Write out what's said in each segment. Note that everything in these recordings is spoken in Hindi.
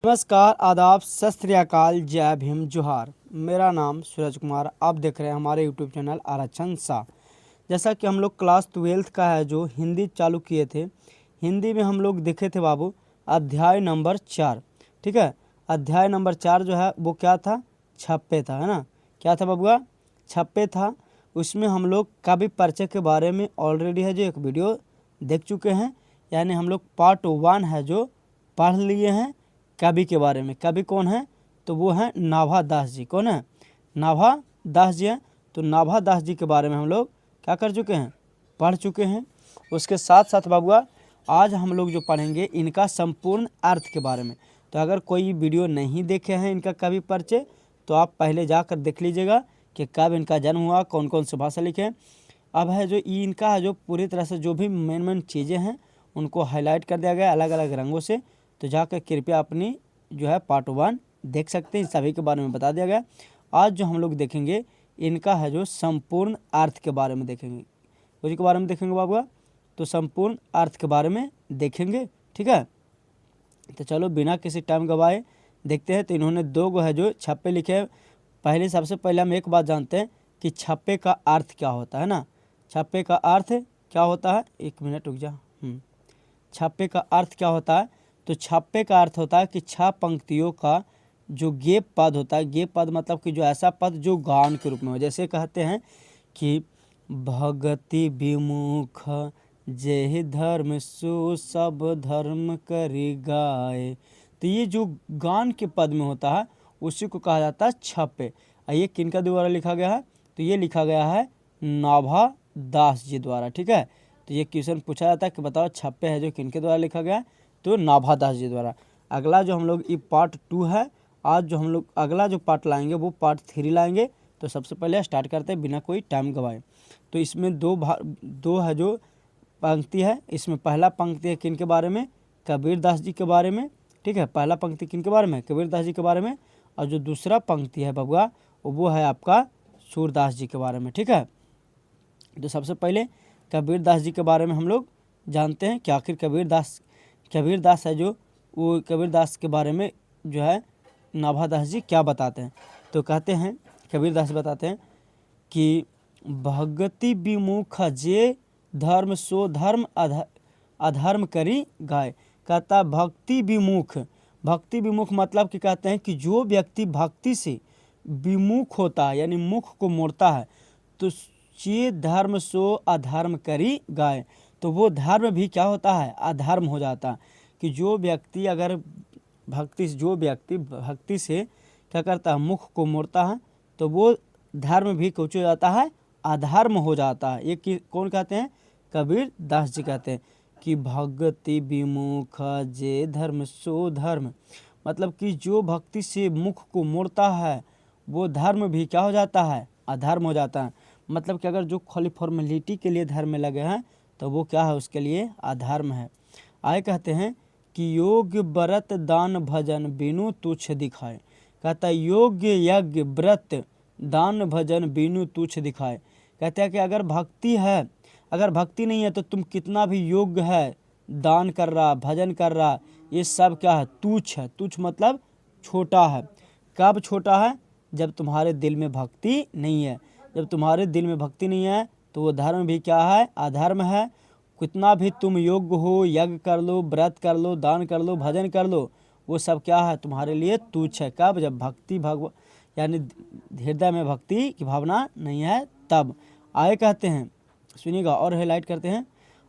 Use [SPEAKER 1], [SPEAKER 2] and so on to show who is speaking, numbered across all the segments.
[SPEAKER 1] नमस्कार, आदाब, सत श्री अकाल, जय भीम, जोहार। मेरा नाम सूरज कुमार, आप देख रहे हैं हमारे यूट्यूब चैनल आरक्षण सा। जैसा कि हम लोग क्लास 12th का है जो हिंदी चालू किए थे, हिंदी में हम लोग देखे थे बाबू अध्याय नंबर 4। ठीक है, अध्याय नंबर 4 जो है वो क्या था? छप्पे था, है ना। क्या था बाबूआ? छप्पे था। उसमें हम लोग कवि परिचय के बारे में ऑलरेडी है जो एक वीडियो देख चुके हैं, यानी हम लोग पार्ट 1 है जो पढ़ लिए हैं कवि के बारे में। कवि कौन है? तो वो है नाभा दास जी। कौन है? नाभा दास जी है। तो नाभा दास जी के बारे में हम लोग क्या कर चुके हैं? पढ़ चुके हैं। उसके साथ साथ बाबुआ आज हम लोग जो पढ़ेंगे इनका संपूर्ण अर्थ के बारे में। तो अगर कोई वीडियो नहीं देखे हैं इनका कवि परिचय तो आप पहले जाकर देख लीजिएगा कि कब इनका जन्म हुआ, कौन कौन से भाषा लिखे। अब है जो इनका है जो पूरी तरह से जो भी मेन चीज़ें हैं उनको हाईलाइट कर दिया गया अलग अलग रंगों से। तो जाकर कृपया अपनी जो है पार्ट 1 देख सकते हैं, सभी के बारे में बता दिया गया। आज जो हम लोग देखेंगे इनका है जो संपूर्ण अर्थ के बारे में देखेंगे। उसी के बारे में देखेंगे बाबुआ, तो संपूर्ण अर्थ के बारे में देखेंगे। ठीक है, तो चलो बिना किसी टाइम गवाए देखते हैं। तो इन्होंने 2 गो है जो छप्पे लिखे हैं। पहले सबसे पहले हम एक बात जानते हैं कि छप्पे का अर्थ क्या होता है ना। छप्पे का अर्थ क्या होता है? 1 मिनट रुक जा। छप्पे का अर्थ क्या होता है? तो छप्पे का अर्थ होता है कि 6 पंक्तियों का जो गेप पद होता है। गेप पद मतलब कि जो ऐसा पद जो गान के रूप में हो। जैसे कहते हैं कि भगति विमुख जेहि धर्म सो सब धर्म करि गाय। तो ये जो गान के पद में होता है उसी को कहा जाता है छप्पे। ये किनका द्वारा लिखा गया है? तो ये लिखा गया है नाभा दास जी द्वारा। ठीक है, तो ये क्वेश्चन पूछा जाता है कि बताओ छप्पे है जो किनके द्वारा लिखा गया है? तो नाभा दास जी द्वारा। अगला जो हम लोग ये पार्ट 2 है, आज जो हम लोग अगला जो पार्ट लाएंगे वो पार्ट 3 लाएंगे। तो सबसे पहले स्टार्ट करते हैं बिना कोई टाइम गवाए। तो इसमें दो है जो पंक्ति है। इसमें पहला पंक्ति है किन के बारे में? कबीर दास जी के बारे में। ठीक है, पहला पंक्ति किन के बारे में? कबीर दास जी के बारे में। और जो दूसरा पंक्ति है बबुआ वो है आपका सूरदास जी के बारे में। ठीक है, तो सबसे पहले कबीर दास जी के बारे में हम लोग जानते हैं कि आखिर कबीर दास है जो वो कबीर दास के बारे में जो है नाभा दास जी क्या बताते हैं। तो कहते हैं कबीर दास बताते हैं कि भगति विमुख जे धर्म सो धर्म अधर्म करी गाय। कहता भक्ति विमुख मतलब कि कहते हैं कि जो व्यक्ति भक्ति से विमुख होता है यानी मुख को मोड़ता है तो ये धर्म सो अधर्म करी गाय। तो वो धर्म भी क्या होता है? अधर्म हो जाता है। कि जो व्यक्ति अगर भक्ति से क्या करता है? मुख को मोड़ता है तो वो धर्म भी कुछ हो जाता है, अधर्म हो जाता है। ये कौन कहते हैं? कबीर दास जी कहते हैं कि भगति विमुख जे धर्म सो धर्म। मतलब कि जो भक्ति से मुख को मोड़ता है वो धर्म भी क्या हो जाता है? अधर्म हो जाता है। मतलब कि अगर जो खाली फॉर्मेलिटी के लिए धर्म में लगे हैं तो वो क्या है? उसके लिए अधर्म है। आगे कहते हैं कि योग व्रत दान भजन बिनु तुच्छ दिखाए। कहता है योग यज्ञ व्रत दान भजन बिनु तुच्छ दिखाए। कहते हैं कि अगर भक्ति है, अगर भक्ति नहीं है तो तुम कितना भी योग्य है, दान कर रहा, भजन कर रहा, ये सब क्या है? तुच्छ है। तुच्छ मतलब छोटा है। कब छोटा है? जब तुम्हारे दिल में भक्ति नहीं है। जब तुम्हारे दिल में भक्ति नहीं है तो वो धर्म भी क्या है? अधर्म है। कितना भी तुम योग्य हो, यज्ञ कर लो, व्रत कर लो, दान कर लो, भजन कर लो, वो सब क्या है? तुम्हारे लिए तुच्छ है। कब? जब भक्ति यानी हृदय में भक्ति की भावना नहीं है तब। आगे कहते हैं, सुनिएगा और हाईलाइट करते हैं।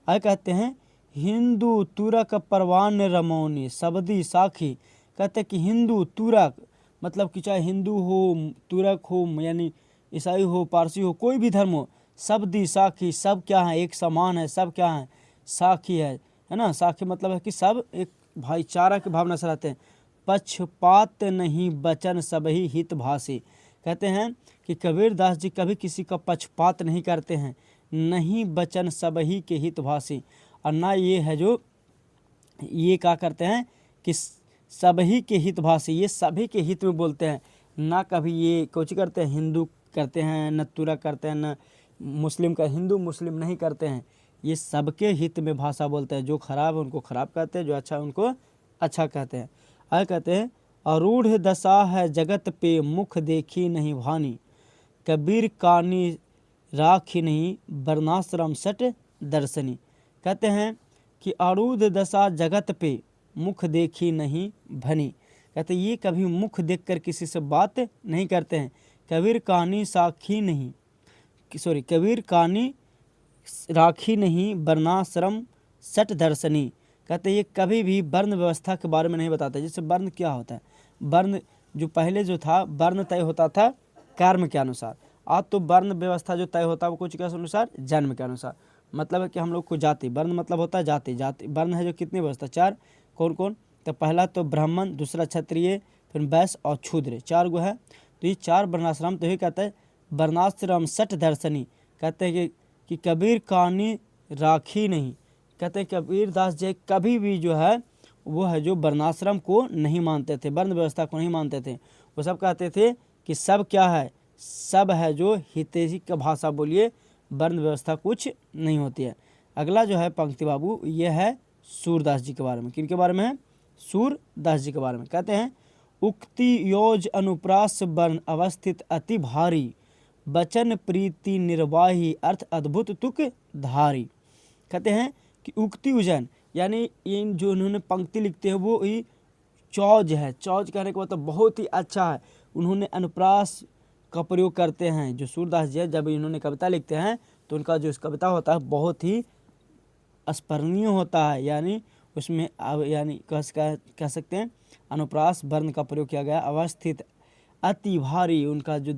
[SPEAKER 1] आगे कहते हैं हिंदू तुरक परवान रमौनी सबदी साखी। कहते हैं कि हिंदू तुरक मतलब कि चाहे हिंदू हो, तुरक हो, यानी ईसाई हो, पारसी हो, कोई भी धर्म हो, सबदी साखी, सब क्या है? एक समान है। सब क्या है? साखी है ना। साखी मतलब है कि सब एक भाईचारा की भावना से रहते हैं। पक्षपात नहीं बचन सबही हित भाषी। कहते हैं कि कबीर दास जी कभी किसी का पक्षपात नहीं करते हैं, नहीं बचन सबही के हित भाषी। और ना ये है जो ये क्या करते हैं कि सभी के हित भाषी, ये सभी के हित में बोलते हैं। ना कभी ये कुछ करते हैं हिंदू करते हैं, न तुरक करते हैं, न मुस्लिम का हिंदू मुस्लिम नहीं करते हैं। ये सबके हित में भाषा बोलते हैं। जो खराब है उनको खराब कहते हैं, जो अच्छा है उनको अच्छा कहते हैं। आगे कहते हैं आरूढ़ दशा है जगत पे मुख देखी नहीं भानी, कबीर कानी राखी नहीं वर्णाश्रम सट दर्शनी। कहते हैं कि आरूढ़ दशा जगत पे मुख देखी नहीं भनी, कहते ये कभी मुख देखकर किसी से बात नहीं करते हैं। कबीर कहानी साखी नहीं, सॉरी कबीर कहानी राखी नहीं वर्णाश्रम सट दर्शनी। कहते ये कभी भी वर्ण व्यवस्था के बारे में नहीं बताते। जैसे वर्ण क्या होता है, वर्ण जो पहले जो था वर्ण तय होता था कर्म के अनुसार, आज तो वर्ण व्यवस्था जो तय होता है वो कुछ के अनुसार जन्म के अनुसार। मतलब है कि हम लोग को जाति, वर्ण मतलब होता है जाति, जाति वर्ण है जो कितनी व्यवस्था, चार। कौन कौन, तो पहला तो ब्राह्मण, दूसरा क्षत्रिय, फिर वैश्य और शूद्र, चार गो है। तो ये चार वर्णाश्रम, तो ये कहते हैं वर्णाश्रम सट दर्शनी। कहते हैं कि कबीर कहानी राखी नहीं, कहते हैं कबीर दास जी कभी भी जो है वो है जो वर्णाश्रम को नहीं मानते थे, वर्ण व्यवस्था को नहीं मानते थे। वो सब कहते थे कि सब क्या है, सब है जो हितैषी का भाषा बोलिए, वर्ण व्यवस्था कुछ नहीं होती है। अगला जो है पंक्ति बाबू, ये है सूरदास जी के बारे में। किन के बारे में है, सूरदास जी के बारे में। कहते हैं उक्ति योज अनुप्रास वर्ण अवस्थित अति भारी, वचन प्रीति निर्वाही अर्थ अद्भुत तुक धारी। कहते हैं कि उक्ति उजन यानी इन जो उन्होंने पंक्ति लिखते हैं वो ही चौज है। चौज कहने का मतलब बहुत ही अच्छा है। उन्होंने अनुप्रास का प्रयोग करते हैं। जो सूरदास जी है जब इन्होंने कविता लिखते हैं तो उनका जो कविता होता है बहुत ही स्मरणीय होता है, यानी उसमें यानी कह सकते हैं अनुप्रास वर्ण का प्रयोग किया गया। अवस्थित अति भारी, उनका जो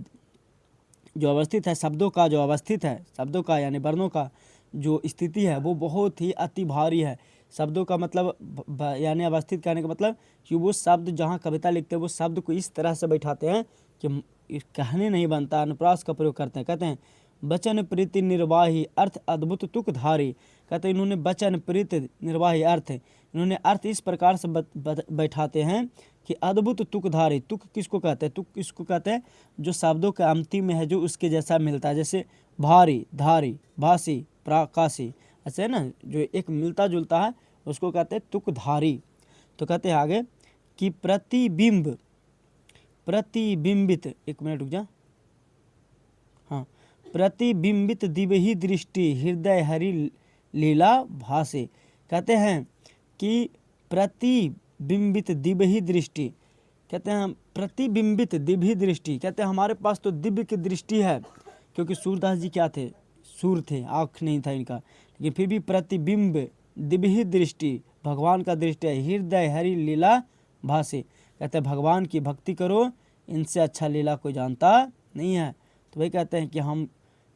[SPEAKER 1] अवस्थित है शब्दों का, जो अवस्थित है शब्दों का यानी वर्णों का जो स्थिति है वो बहुत ही अति भारी है। शब्दों का मतलब यानी अवस्थित कहने का मतलब कि वो शब्द जहाँ कविता लिखते हैं वो शब्द को इस तरह से बैठाते हैं कि कहने नहीं बनता, अनुप्रास का प्रयोग करते हैं। कहते हैं वचन प्रीति निर्वाही अर्थ अद्भुत तुक धारी। कहते हैं इन्होंने वचन प्रीति निर्वाही अर्थ, इन्होंने अर्थ इस प्रकार से बैठाते हैं कि अद्भुत तुक धारी। तुक किसको कहते हैं, तुक किसको कहते हैं जो शब्दों के अंतिम में है जो उसके जैसा मिलता है। जैसे भारी, धारी, भासी, प्राकाशी, ऐसे है ना, जो एक मिलता जुलता है उसको कहते हैं तुकधारी। तो कहते हैं आगे कि प्रतिबिंब, प्रतिबिंबित, एक मिनट रुक जा, हाँ, प्रतिबिंबित दिव्य दृष्टि हृदय हरि लीला भासे। कहते हैं कि प्रतिबिंबित दिव्य दृष्टि, कहते हैं प्रतिबिंबित दिव्य दृष्टि, कहते हैं हमारे पास तो दिव्य की दृष्टि है, क्योंकि सूरदास जी क्या थे, सूर थे, आँख नहीं था इनका, लेकिन फिर भी प्रतिबिंब दिव्य दृष्टि, भगवान का दृष्टि है, हृदय हरि लीला भासे। कहते हैं भगवान की भक्ति करो, इनसे अच्छा लीला कोई जानता नहीं है। तो वही कहते हैं कि हम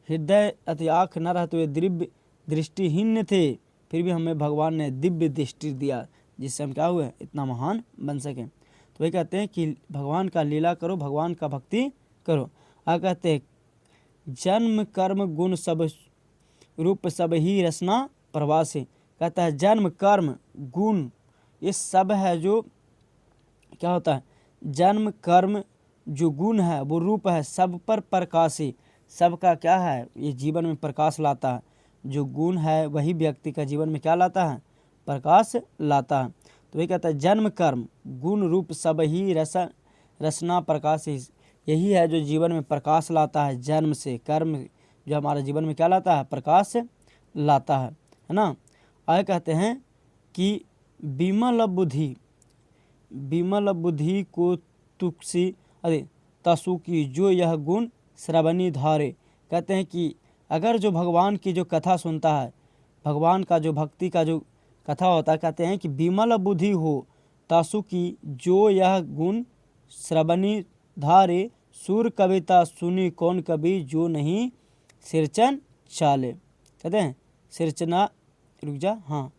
[SPEAKER 1] हृदय अति आँख न रहते हुए दिव्य दृष्टिहीन थे, फिर भी हमें भगवान ने दिव्य दृष्टि दिया जिससे हम क्या हुए, इतना महान बन सकें। तो वही कहते हैं कि भगवान का लीला करो, भगवान का भक्ति करो। आ कहते हैं जन्म कर्म गुण सब रूप सब ही रचना प्रवासे। कहता है जन्म कर्म गुण ये सब है जो क्या होता है, जन्म कर्म जो गुण है वो रूप है सब पर प्रकाशी, सबका क्या है ये जीवन में प्रकाश लाता है। जो गुण है वही व्यक्ति का जीवन में क्या लाता है, प्रकाश लाता है। तो वही कहता है जन्म कर्म गुण रूप सब ही रचना प्रकाश, यही है जो जीवन में प्रकाश लाता है। जन्म से कर्म जो हमारे जीवन में क्या लाता है, प्रकाश लाता है ना। आगे कहते हैं कि विमल बुद्धि को तुक्सी अरे तसु की जो यह गुण श्रवणी धारे। कहते हैं कि अगर जो भगवान की जो कथा सुनता है, भगवान का जो भक्ति का जो कथा होता है, कहते हैं कि विमल बुद्धि हो तासु की जो यह गुण श्रवणी धारे, सूर कविता सुनी कौन कवि जो नहीं सिरचन चाले। कहते हैं सिरचना, रुक जा, हाँ,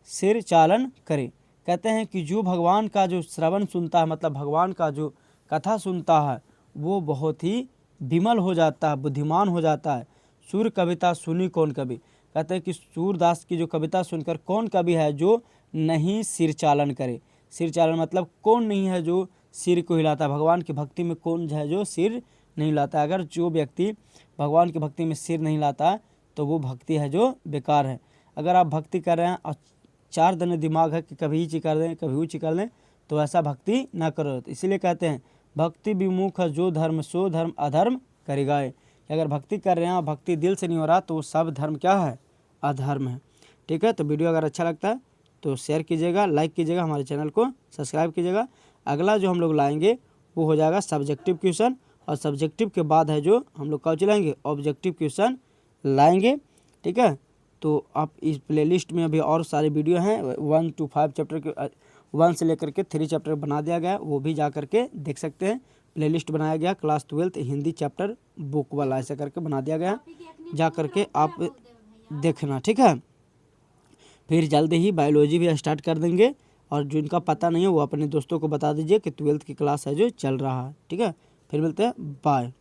[SPEAKER 1] सिर चालन करे। कहते हैं कि जो भगवान का जो श्रवण सुनता है, मतलब भगवान का जो कथा सुनता है, वो बहुत ही विमल हो जाता है, बुद्धिमान हो जाता है। सूर कविता सुनी कौन कवि। कहते हैं कि सूरदास की जो कविता सुनकर कौन कवि है जो नहीं सिर चालन करे। सिर चालन मतलब कौन नहीं है जो सिर को हिलाता है। भगवान की भक्ति में कौन है जो सिर नहीं हिलाता। अगर जो व्यक्ति भगवान की भक्ति में सिर नहीं हिलाता तो वो भक्ति है जो बेकार है। अगर आप भक्ति कर रहे हैं और चार दिन दिमाग है कि कभी ची कर दें कभी ऊँची कर दें, तो ऐसा भक्ति न करो। तो इसीलिए कहते हैं भक्ति विमुख जो धर्म सो धर्म अधर्म करेगा। कि अगर भक्ति कर रहे हैं और भक्ति दिल से नहीं हो रहा तो वो सब धर्म क्या है, अधर्म है। ठीक है, तो वीडियो अगर अच्छा लगता है तो शेयर कीजिएगा, लाइक कीजिएगा, हमारे चैनल को सब्सक्राइब कीजिएगा। अगला जो हम लोग लाएंगे वो हो जाएगा सब्जेक्टिव क्वेश्चन, और सब्जेक्टिव के बाद है जो हम लोग कौन लाएंगे, ऑब्जेक्टिव क्वेश्चन लाएंगे। ठीक है, तो आप इस प्लेलिस्ट में अभी और सारे वीडियो हैं 1 to 5 चैप्टर के, 1 से लेकर के 3 चैप्टर बना दिया गया है, वो भी जा करके देख सकते हैं। प्लेलिस्ट बनाया गया क्लास 12 हिंदी चैप्टर बुक वाला, ऐसा करके बना दिया गया, जा करके आप देखना। ठीक है, फिर जल्दी ही बायोलॉजी भी स्टार्ट कर देंगे, और जिनका पता नहीं है वो अपने दोस्तों को बता दीजिए कि 12th की क्लास है जो चल रहा है। ठीक है, फिर मिलते हैं, बाय।